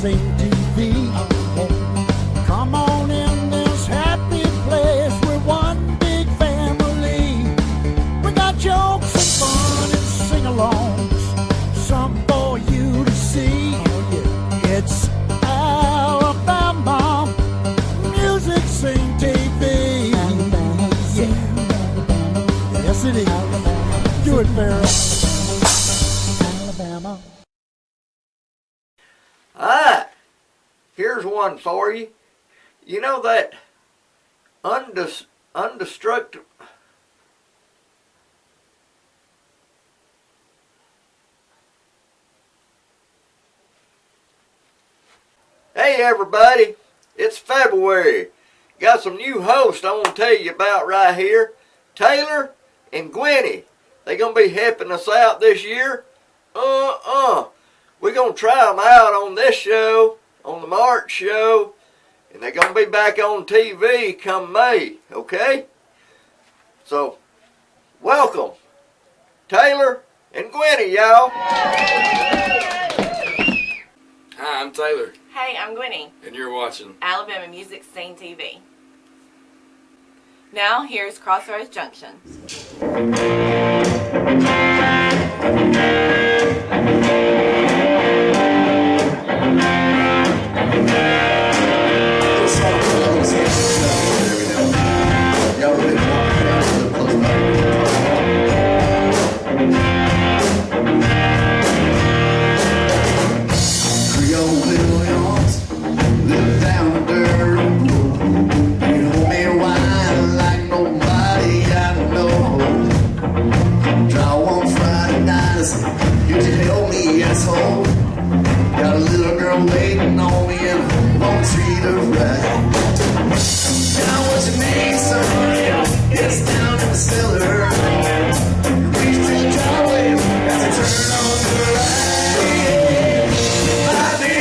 Sing TV. Come on in this happy place. We're one big family. We got jokes and fun and sing-alongs, some for you to see. It's Alabama Music Sing TV. Yeah. Yes, it is. Do it, Farrell. Alabama. Alright, here's one for you. You know that undestructible... Hey everybody, it's February. Got some new hosts I want to tell you about right here. Taylor and Gwenny. They gonna be helping us out this year. We're gonna try them out on this show, on the March show, and they're gonna be back on TV come May, okay? So, welcome, Taylor and Gwenny, y'all. Hi, I'm Taylor. Hey, I'm Gwenny. And you're watching Alabama Music Sing TV. Now, here's Crossroads Junction. Got a little girl waiting on me and I won't treat her right. Now what's your name, son? It's down in the cellar. Reach to the driveway as I turn on the light. Might be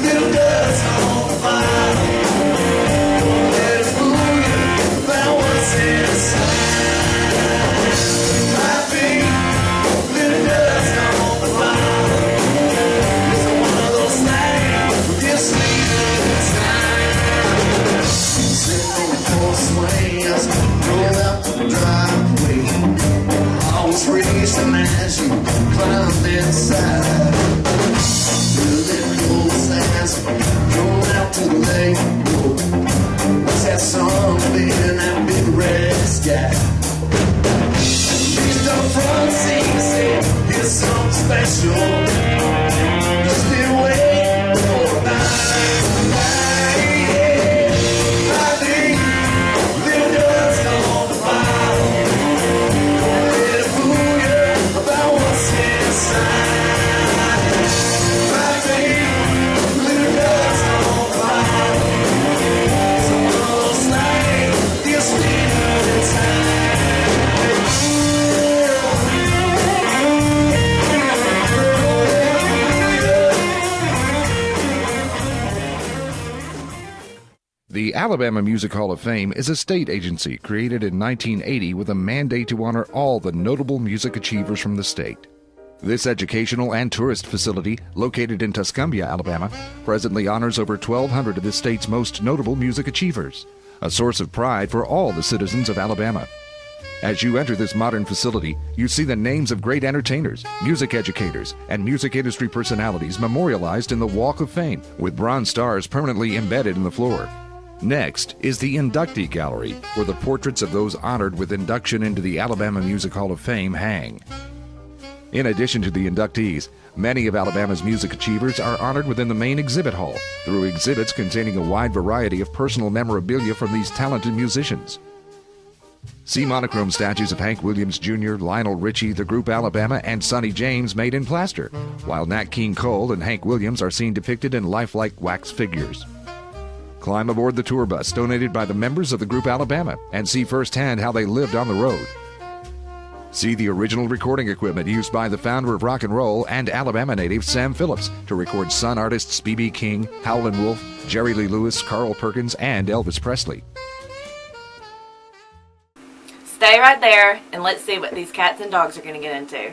little dust on the fire. Don't let it fool you about what's inside. Might be little dust on the fire. Raised them as you climbed inside. Really close as drove out to the lake. What's that something in that big red sky? Reached up front seat and said, here's something special. Just been waiting for a night. I think little dust on the fire. The Alabama Music Hall of Fame is a state agency created in 1980 with a mandate to honor all the notable music achievers from the state. This educational and tourist facility, located in Tuscumbia, Alabama, presently honors over 1,200 of the state's most notable music achievers, a source of pride for all the citizens of Alabama. As you enter this modern facility, you see the names of great entertainers, music educators, and music industry personalities memorialized in the Walk of Fame, with bronze stars permanently embedded in the floor. Next is the Inductee Gallery, where the portraits of those honored with induction into the Alabama Music Hall of Fame hang. In addition to the inductees, many of Alabama's music achievers are honored within the main exhibit hall through exhibits containing a wide variety of personal memorabilia from these talented musicians. See monochrome statues of Hank Williams Jr., Lionel Richie, the group Alabama, and Sonny James made in plaster, while Nat King Cole and Hank Williams are seen depicted in lifelike wax figures. Climb aboard the tour bus donated by the members of the group Alabama and see firsthand how they lived on the road. See the original recording equipment used by the founder of rock and roll and Alabama native Sam Phillips to record Sun artists B.B. King, Howlin' Wolf, Jerry Lee Lewis, Carl Perkins, and Elvis Presley. Stay right there and let's see what these cats and dogs are going to get into.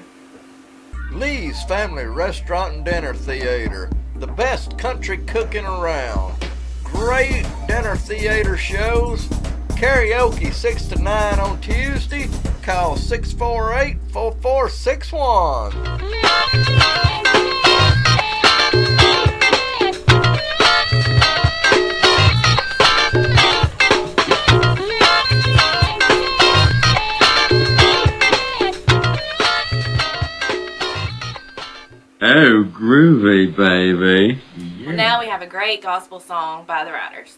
Lee's Family Restaurant and Dinner Theater. the best country cooking around, great dinner theater shows, karaoke 6 to 9 on Tuesday. Call 648-4461. Oh, groovy, baby. Well, now we have a great gospel song by the Riders.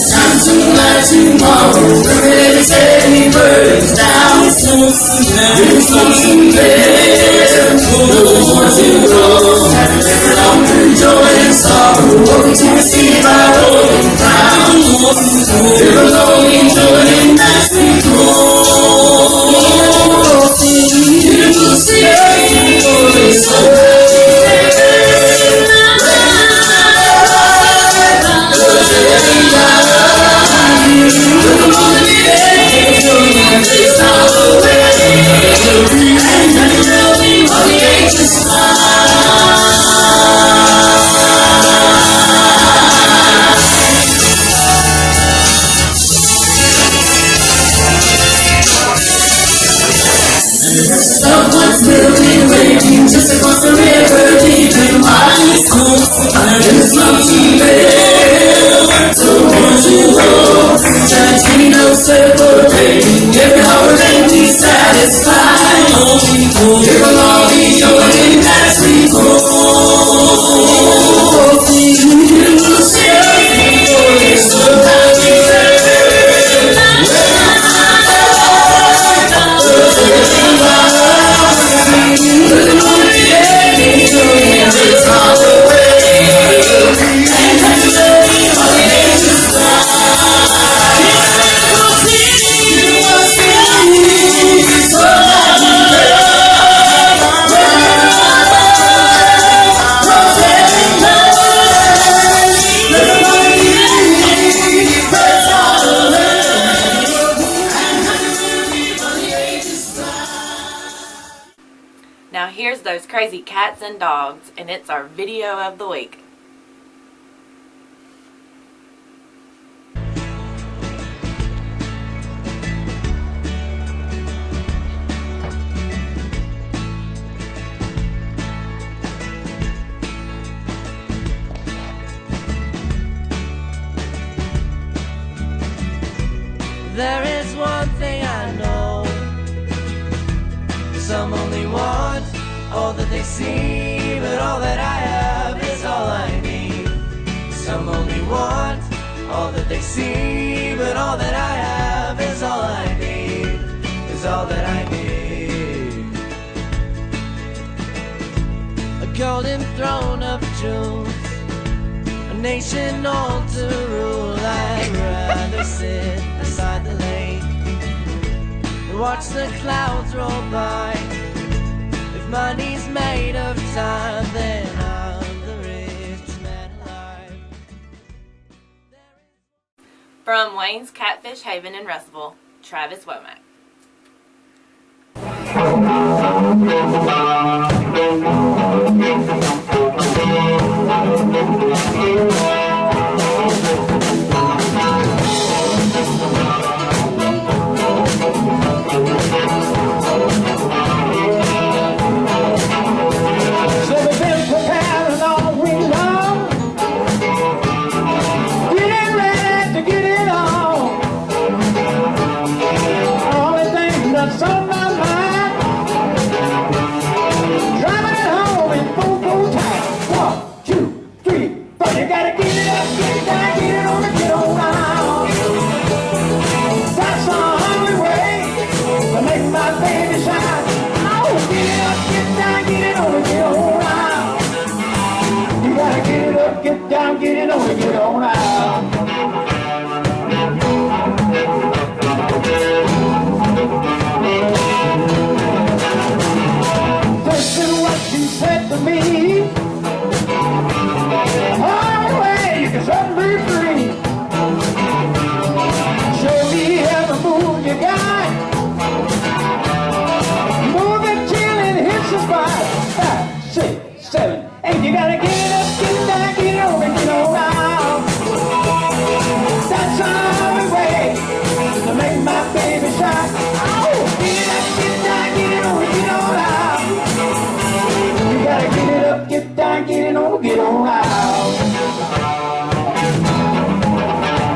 Time to light tomorrow, every steady birds down. It's lonesome there, no more to go. Longer joy and sorrow, hoping to receive our golden crown. Live alone, enjoying as we go. You will see glory so someone's building, waiting just across the river, deep in wide school. There's nothing there, so won't you go? Tarantino separating, every hour and be satisfied. Give along the joy as we go. You will see glorious love as we Now here's those crazy cats and dogs, and it's our video of the week. There is one thing I know. Some only want all that they see, but all that I have is all I need. Some only want all that they see, but all that I have is all I need, is all that I need. A golden throne of jewels, a nation all to rule. I'd rather sit beside the lake and watch the clouds roll by. If money's made of time, then I'm the richest man alive. From Wayne's Catfish Haven in Russellville, Travis Womack. know how.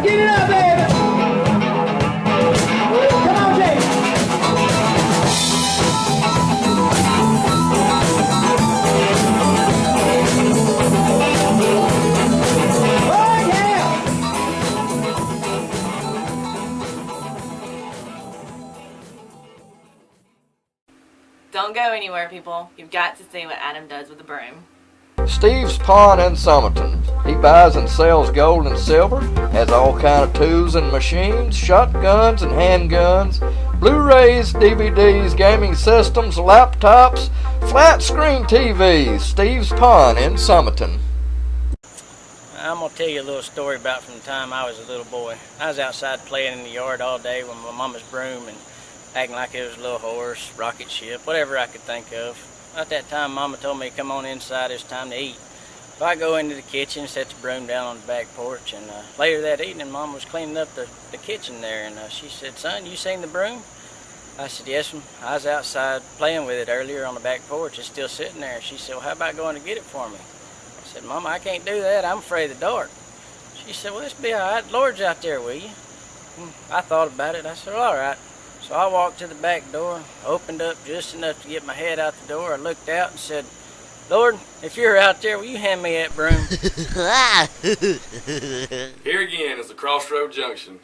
Get it up, baby. Come on, Jay. Oh, yeah. Don't go anywhere, people. You've got to see what Adam does with a broom. Steve's Pawn in Summerton. He buys and sells gold and silver, has all kind of tools and machines, shotguns and handguns, Blu-rays, DVDs, gaming systems, laptops, flat screen TVs. Steve's Pawn in Summerton. I'm going to tell you a little story about from the time I was a little boy. I was outside playing in the yard all day with my mama's broom and acting like it was a little horse, rocket ship, whatever I could think of. At that time, Mama told me to come on inside, it's time to eat. So I go into the kitchen, set the broom down on the back porch, and later that evening, Mom was cleaning up the kitchen there, and she said, "Son, you seen the broom?" I said, "Yes, ma'am. I was outside playing with it earlier on the back porch. It's still sitting there." She said, "Well, how about going to get it for me?" I said, "Mama, I can't do that. I'm afraid of the dark." She said, "Well, this will be all right. Lord's out there with you." I thought about it. I said, "Well, all right." So I walked to the back door, opened up just enough to get my head out the door. I looked out and said, "Lord, if you're out there, will you hand me that broom?" Here again is the Crossroad Junction.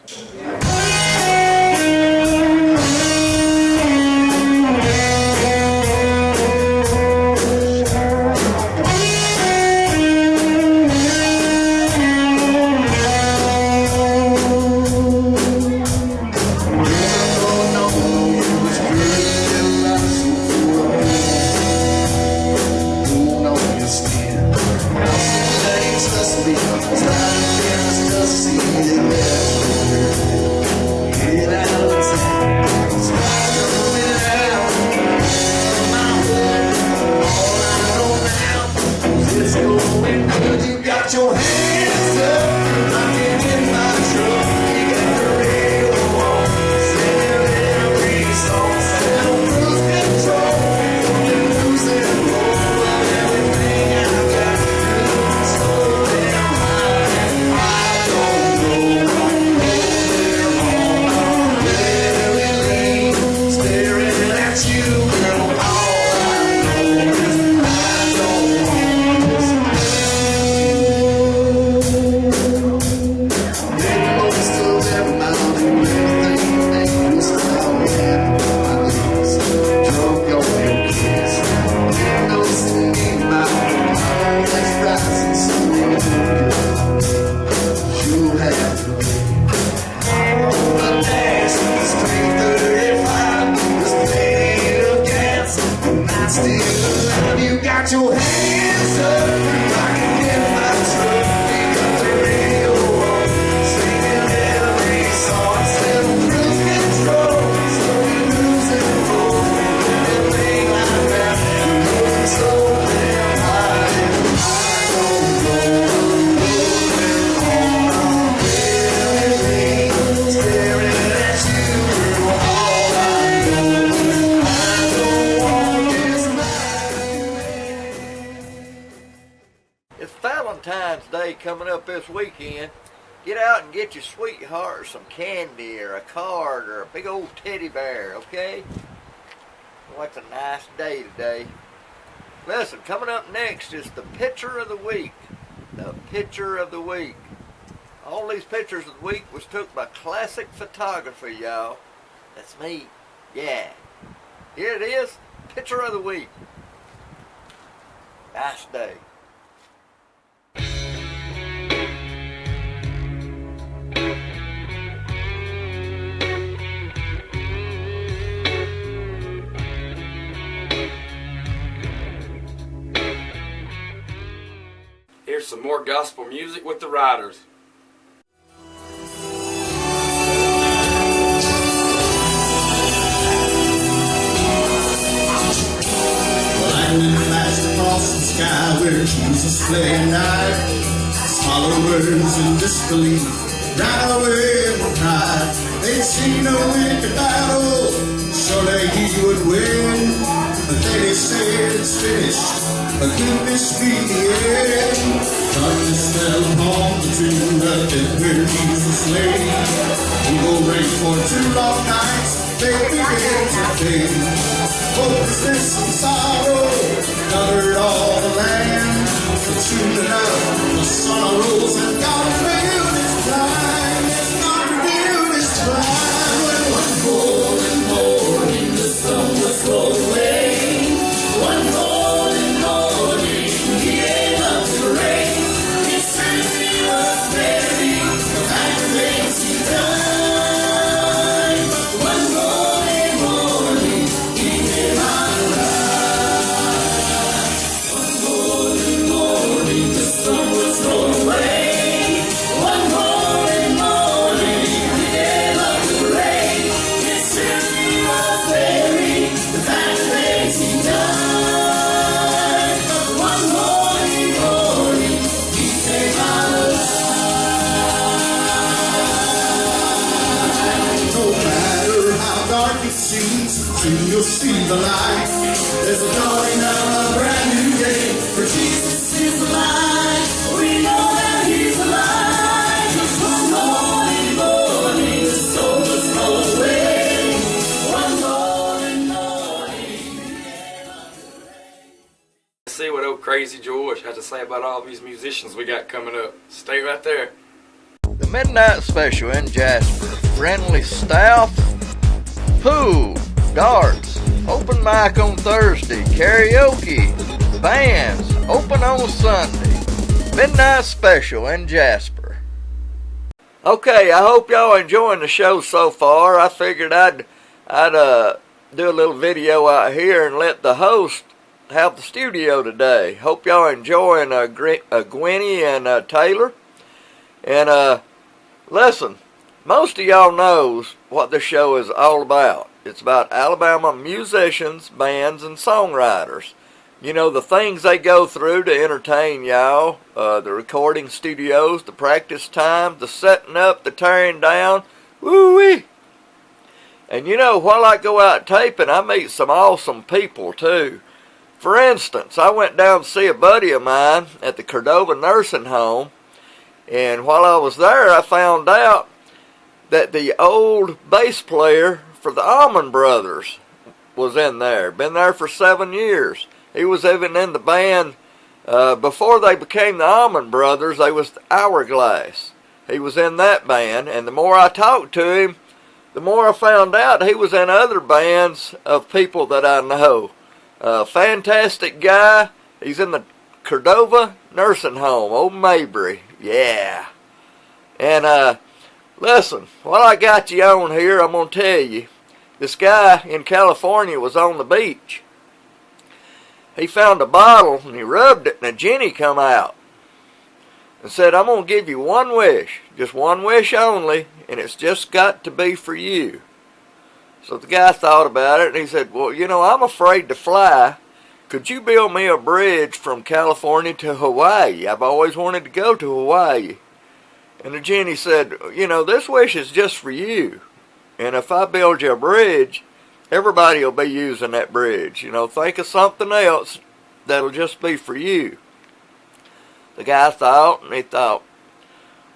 Coming up this weekend, get out and get your sweetheart some candy or a card or a big old teddy bear, okay? Well, it's a nice day today. Listen, coming up next is the picture of the week. The picture of the week. All these pictures of the week was took by classic photography, y'all. That's me. Yeah. Here it is. Picture of the week. Nice day. Here's some more gospel music with the Riders. Lightning flashed across the sky where Jesus lay at night. His followers in disbelief ran away and cried. They'd seen a wicked battle, surely he would win. But then he said, "It's finished." a goodness be the end. Come to smell upon the tomb that where Jesus lay. We will reign for 2 long nights, baby, it's a day. Hopelessness and sorrow covered all the land. But soon enough, the sun arose and God revealed His plan. Yes, God revealed His plan. When one golden morning the sun was rolled away. One golden morning He gave up the rain. His certainty was buried, the fact remains He died. One golden morning He came out alive. One golden morning the sun was rolled away. One golden morning He gave up the rain. His certainty was buried, the fact remains He died. One golden morning He came out alive. No matter how dark it seems, soon you'll see the light. There's a dawning of a brand new day, for Jesus is alive. We know that He's alive. Just one golden morning, the soul was rolled away. One golden morning. Let's see what old Crazy George has to say about all these musicians we got coming up. Stay right there. The Midnight Special in Jasper. Friendly staff, pool, darts, open mic on Thursday, karaoke, bands, open on Sunday. Midnight Special in Jasper. Okay, I hope y'all enjoying the show so far. I figured I'd do a little video out here and let the host have the studio today. Hope y'all enjoying Gwenny and Taylor. And listen, most of y'all knows what the show is all about. It's about Alabama musicians, bands, and songwriters. You know, the things they go through to entertain y'all, the recording studios, the practice time, the setting up, the tearing down, woo-wee. And you know, while I go out taping, I meet some awesome people too. For instance, I went down to see a buddy of mine at the Cordova Nursing Home, and while I was there, I found out that the old bass player for the Allman Brothers was in there. Been there for 7 years. He was even in the band before they became the Allman Brothers. They was the Hourglass. He was in that band, and the more I talked to him, the more I found out he was in other bands of people that I know. Fantastic guy. He's in the Cordova Nursing Home, Old Mabry. Yeah. And listen, while I got you on here, I'm going to tell you, this guy in California was on the beach. He found a bottle and he rubbed it and a genie come out and said, I'm going to give you one wish, just one wish only, and it's just got to be for you. So the guy thought about it and he said, well, you know, I'm afraid to fly. Could you build me a bridge from California to Hawaii? I've always wanted to go to Hawaii. And the genie said, you know, this wish is just for you. And if I build you a bridge, everybody will be using that bridge. You know, think of something else that'll just be for you. The guy thought, and he thought,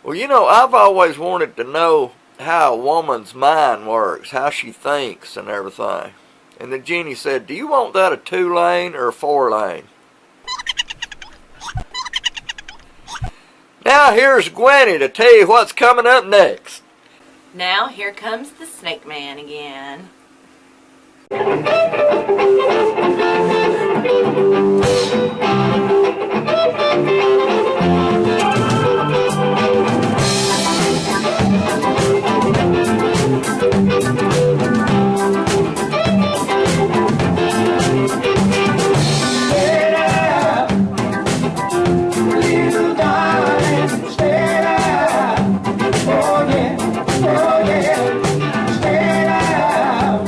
well, you know, I've always wanted to know how a woman's mind works, how she thinks and everything. And the genie said, do you want that a 2-lane or a 4-lane? Now here's Gwenny to tell you what's coming up next. Now here comes the Snake Man again. Oh yeah, stay out.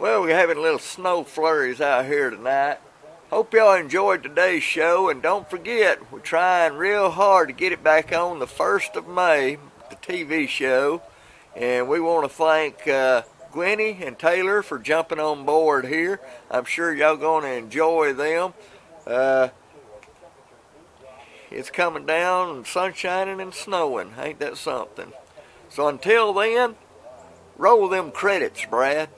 Well, we're having little snow flurries out here tonight. Hope y'all enjoyed today's show, and don't forget, we're trying real hard to get it back on the 1st of May, the TV show. And we want to thank Gwenny and Taylor for jumping on board here. I'm sure y'all going to enjoy them. It's coming down and sun shining and snowing. Ain't that something? So until then, roll them credits, Brad.